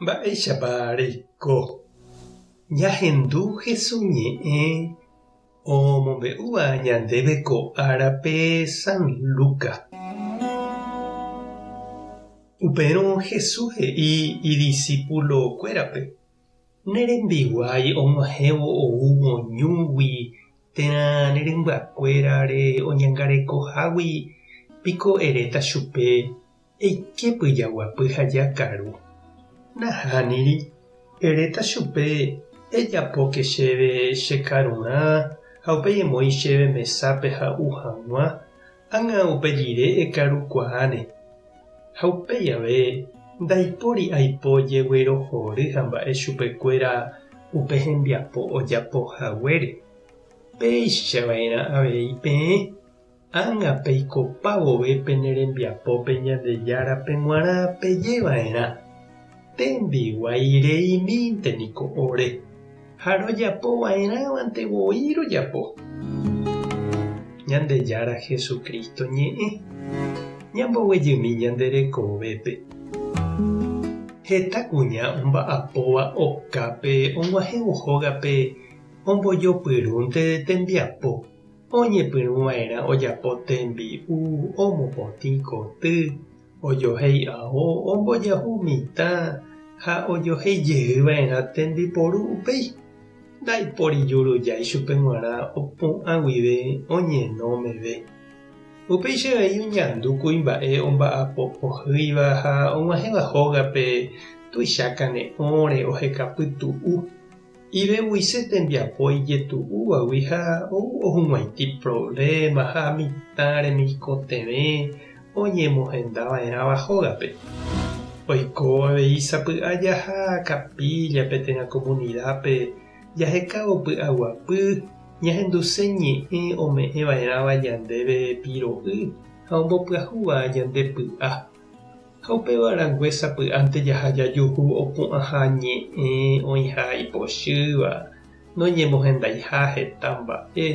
Mba'éichapa reiko. Ñahendu Jesús ñe'ẽ omombe'úva ñandéve ko árape San Lucas. Upérõ Jesús he'i idiscípulokuérape: nerembiguái og̃uahẽvo oúvo ñúgui térã nerymbyakuérare oñangarekohágui piko eréta chupe eiképe jaguapy ha jakaru. Nahániri, eréta chupe ejapoke chéve chekarurã ha upeiemói chéve mesápe ha uhag̃ua ág̃a upe rire ekarukuáne. Ha upéi ave ndaipóri aipo jeguerohory ha mba'e chupekuéra upe hembiapo ojapohaguére. Péichava'erã avei peẽ ág̃ape ikopavove pe nerembiapópe Ñandejárape g̃uarã pejeva'erã. Tembiguai reimínteniko ore ha rojapova'erãvante voi rojapo. Ñandejára Jesucristo ñe'ẽ ñamboguejymi ñanderekovépe. Heta kuña omba'apóva okápe og̃uahẽvo hógape ombojopyrũnte tembiapo. Oñepyrũva'erã ojapo tembi'u, omopotĩ koty, ojohe'i'avo, ombojahu mitã ha ojoheijeyva'erã tembiporu upéi. Ndaipóri jurujái chupe g̃uarã opu'ã guive oñenómeve. Upéichagui oñandu kuimba'e omba'apopohýiva ha og̃uahẽva hógape tuichakane'õre ohekapytu'u. Ivevúise tembiapo ijetu'úvagui ha ohug̃uaitĩ problema ha mitã remikotevẽ oñemohendava'erãva hógape. Oiko avei sapy'a jaha capíllape térã comunidápe jahekávopy'aguapy ñahenduse ñe'ẽ ome'ẽva'erãva ñandéve piro'y ha ombopyahúva ñandepy'a. Ha upevarangue sapy'ánte jaha jajuhu opu'ãha ñe'ẽ oĩha ipochýva noñemohendaiha heta mba'e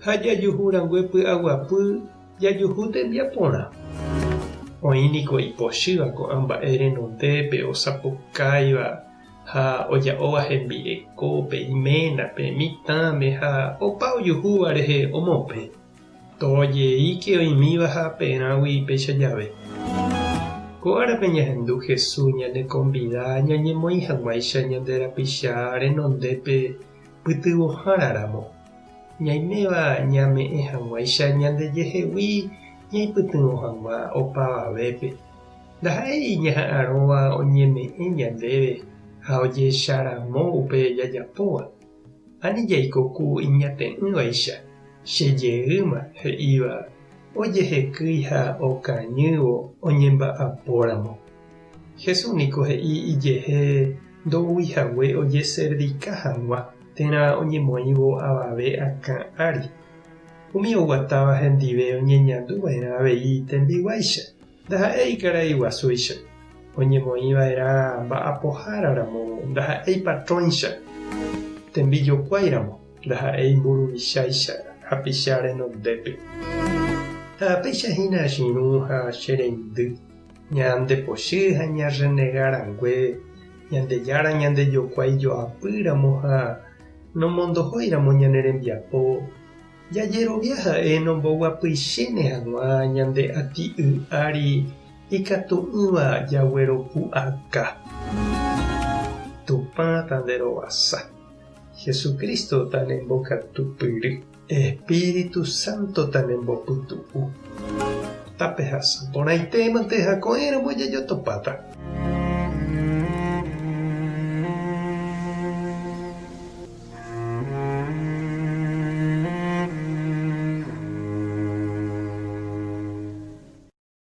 ha jajuhurangue py'aguapy jajuhu tembiaporã. Oĩniko ipochýva ko'ã mba'e renondépe osapukáiva ha oja'óva hembireko iménape, mitãme ha opa ojuhúva rehe omopẽ. Tojeike oĩmíva ha perãgui péicha jave. Ko árape ñahendu Jesús ñane convida ñañemoĩ hag̃uáicha ñande rapicha renondépe pytyvõháraramo. Ñaiméva ñame'ẽ hag̃uáicha ñandejehegui ñaipytyvõ hag̃ua opavavépe. Ndaha'éi ñaha'ãrõva oñeme'ẽ ñandéve ha ojecharamo upe jajapóva. Ani jaikoku iñate'ỹvaicha chejeýma he'íva ojehekýi ha okañývo oñemba'apóramo. Jesús niko he'i ijehe ndo'uihague ojecerdica hag̃ua térã oñemoĩvo avave akã ári. Umi oguatáva hendive oñeñanduva'erã avei tembiguáicha. Ndaha'éi karai guasúicha. Oñemoĩva'erã mba'apoháraramo ndaha'éi patrõicha. Tembijokuáiramo ndaha'éi mburuvicháicha hapicha renondépe. Tapéichahína chiru ha chereindy. Ñandepochy ha ñarenegarangue Ñandejára ñandejokuái joapýramo ha nomondohóiramo ñane rembiapo. Jajerovia ha'e nomboguapychéne hag̃ua ñande ati'y ári ikatu'ỹva jagueropu'aka. Tupã tanderovasa. Jesucristo tanembokatupyry. Espíritu Santo tanembopytu'u. Tapehasa porãitémante ha ko'ẽramo jajotopáta.